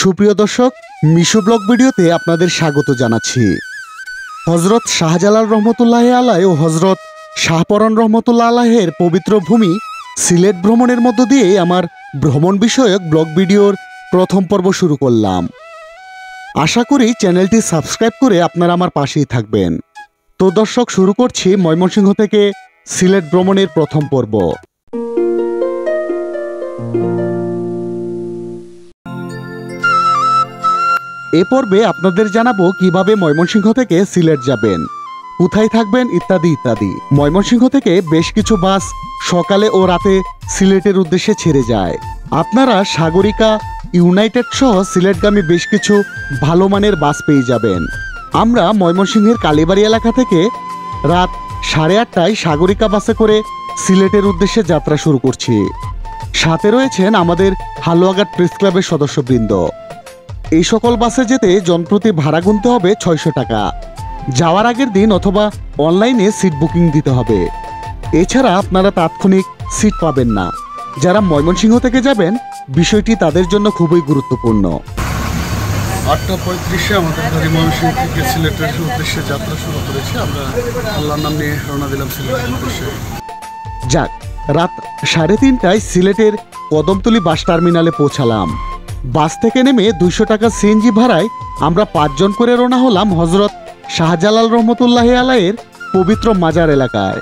সুপ্রিয় দর্শক, মিশু ব্লগ ভিডিওতে আপনাদের স্বাগত জানাচ্ছি। হজরত শাহজালাল রহমতুল্লাহ আলাহ ও হজরত শাহপরান রহমতুল্লাহ আলাহের পবিত্র ভূমি সিলেট ভ্রমণের মধ্য দিয়ে আমার ভ্রমণ বিষয়ক ব্লগ ভিডিওর প্রথম পর্ব শুরু করলাম। আশা করি চ্যানেলটি সাবস্ক্রাইব করে আপনারা আমার পাশেই থাকবেন। তো দর্শক, শুরু করছি ময়মনসিংহ থেকে সিলেট ভ্রমণের প্রথম পর্ব। এ পর্বে আপনাদের জানাবো কিভাবে ময়মনসিংহ থেকে সিলেট যাবেন, কোথায় থাকবেন ইত্যাদি ইত্যাদি। ময়মনসিংহ থেকে বেশ কিছু বাস সকালে ও রাতে সিলেটের উদ্দেশ্যে ছেড়ে যায়। আপনারা সাগরিকা, ইউনাইটেড সহ সিলেটগামী বেশ কিছু ভালো মানের বাস পেয়ে যাবেন। আমরা ময়মনসিংহের কালীবাড়ি এলাকা থেকে রাত 8:30টায় সাগরিকা বাসে করে সিলেটের উদ্দেশ্যে যাত্রা শুরু করছি। সাথে রয়েছেন আমাদের হালুয়াঘাট প্রেস ক্লাবের সদস্যবৃন্দ। এই সকল বাসে যেতে জনপ্রতি ভাড়া গুনতে হবে 600 টাকা। যাওয়ার আগের দিন অথবা অনলাইনে সিট বুকিং দিতে হবে। এছাড়া আপনারা তাৎক্ষণিক সিট পাবেন না। যারা ময়মনসিংহ থেকে যাবেন, বিষয়টি তাদের জন্য খুবই গুরুত্বপূর্ণ। 8:35-এ আমাদের গাড়ি ময়মনসিংহ থেকে সিলেটের উদ্দেশ্যে যাত্রা শুরু করেছি। আমরা আল্লাহর নাম নিয়ে রওনা দিলাম সিলেটের উদ্দেশ্যে। যাক, রাত 3:30টায় সিলেটের কদমতলী বাস টার্মিনালে পৌঁছালাম। বাস থেকে নেমে 200 টাকা সিএনজি ভাড়ায় আমরা 5 জন করে রওনা হলাম হজরত শাহজালাল রহমতুল্লাহ আলাহের পবিত্র মাজার এলাকায়।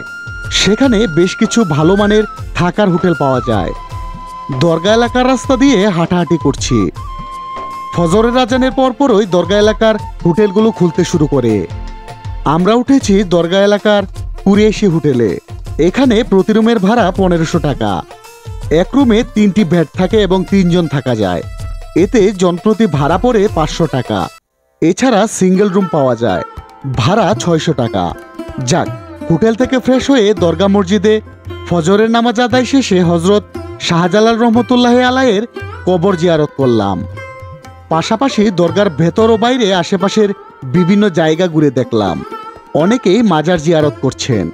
সেখানে বেশ কিছু ভালো মানের থাকার হোটেল পাওয়া যায়। দরগা এলাকার রাস্তা দিয়ে হাঁটাহাঁটি করছি। ফজরের আজানের পরপরই দরগা এলাকার হোটেলগুলো খুলতে শুরু করে। আমরা উঠেছি দরগা এলাকার কুরিয়েশি হোটেলে। এখানে প্রতি রুমের ভাড়া 1500 টাকা। এক রুমে 3টি বেড থাকে এবং 3 জন থাকা যায়। এতে জনপ্রতি ভাড়া পড়ে 500 টাকা। এছাড়া সিঙ্গেল রুম পাওয়া যায়, ভাড়া 600 টাকা। যাক, হোটেল থেকে ফ্রেশ হয়ে দরগা মসজিদে ফজরের নামাজ আদায় শেষে হজরত শাহজালাল রহমতুল্লাহ আলাহের কবর জিয়ারত করলাম। পাশাপাশি দরগার ভেতর ও বাইরে আশেপাশের বিভিন্ন জায়গা ঘুরে দেখলাম। অনেকেই মাজার জিয়ারত করছেন।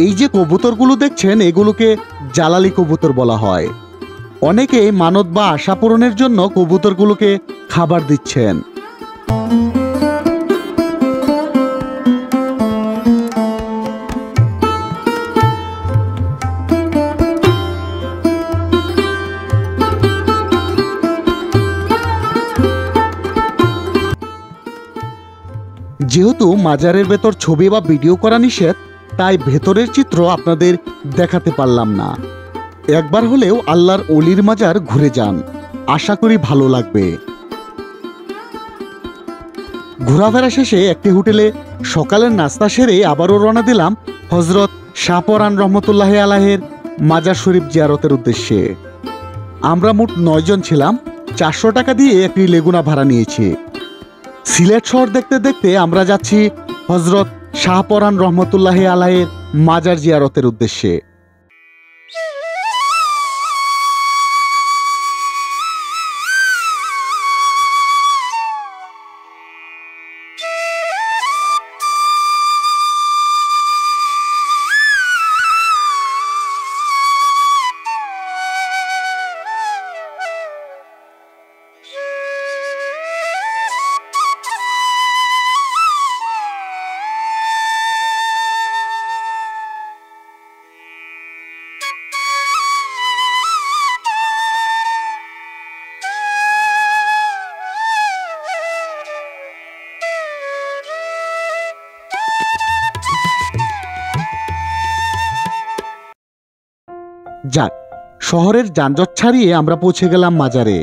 এই যে কবুতরগুলো দেখছেন, এগুলোকে জালালি কবুতর বলা হয়। অনেকে মানত বা আশা পূরণের জন্য কবুতরগুলোকে খাবার দিচ্ছেন। যেহেতু মাজারের ভেতর ছবি বা ভিডিও করা নিষেধ, তাই ভেতরের চিত্র আপনাদের দেখাতে পারলাম না। একবার হলেও আল্লাহর অলির মাজার ঘুরে যান, আশা করি ভালো লাগবে। ঘোরাফেরা শেষে একটি হোটেলে সকালের নাস্তা সেরে আবারও রওনা দিলাম হজরত শাহপরান রহমতুল্লাহ আলাহের মাজার শরীফ জিয়ারতের উদ্দেশ্যে। আমরা মোট 9 জন ছিলাম। 400 টাকা দিয়ে একটি লেগুনা ভাড়া নিয়েছি। সিলেট শহর দেখতে দেখতে আমরা যাচ্ছি হজরত শাহপরান রহমতুল্লাহ আলাহের মাজার জিয়ারতের উদ্দেশ্যে। যাক, শহরের যানজট ছাড়িয়ে আমরা পৌঁছে গেলাম মাজারে।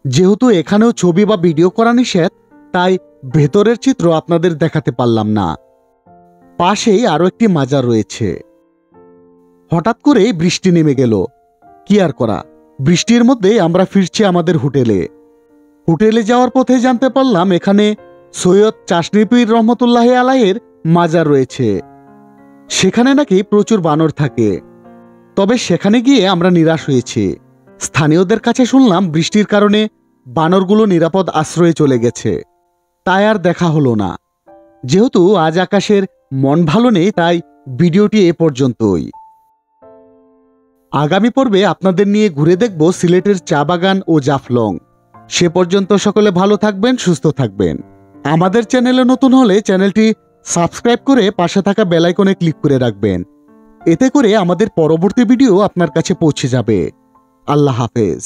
যেহেতু এখানেও ছবি বা ভিডিও করা নিষেধ, তাই ভেতরের চিত্র আপনাদের দেখাতে পারলাম না। পাশেই আরো একটি মাজার রয়েছে। হঠাৎ করে বৃষ্টি নেমে গেল, কি আর করা, বৃষ্টির মধ্যে আমরা ফিরছি আমাদের হোটেলে যাওয়ার পথে জানতে পারলাম এখানে সৈয়দ চাশনী পীর রহমতুল্লাহ আলাইহির মাজার রয়েছে। সেখানে নাকি প্রচুর বানর থাকে। তবে সেখানে গিয়ে আমরা নিরাশ হয়েছি। স্থানীয়দের কাছে শুনলাম বৃষ্টির কারণে বানরগুলো নিরাপদ আশ্রয়ে চলে গেছে, তাই আর দেখা হলো না। যেহেতু আজ আকাশের মন ভালো নেই, তাই ভিডিওটি এ পর্যন্তই। আগামী পর্বে আপনাদের নিয়ে ঘুরে দেখব সিলেটের চা বাগান ও জাফলং। সে পর্যন্ত সকলে ভালো থাকবেন, সুস্থ থাকবেন। আমাদের চ্যানেলে নতুন হলে চ্যানেলটি সাবস্ক্রাইব করে পাশে থাকা বেল আইকনে ক্লিক করে রাখবেন। এতে করে আমাদের পরবর্তী ভিডিও আপনার কাছে পৌঁছে যাবে। আল্লাহ হাফেজ।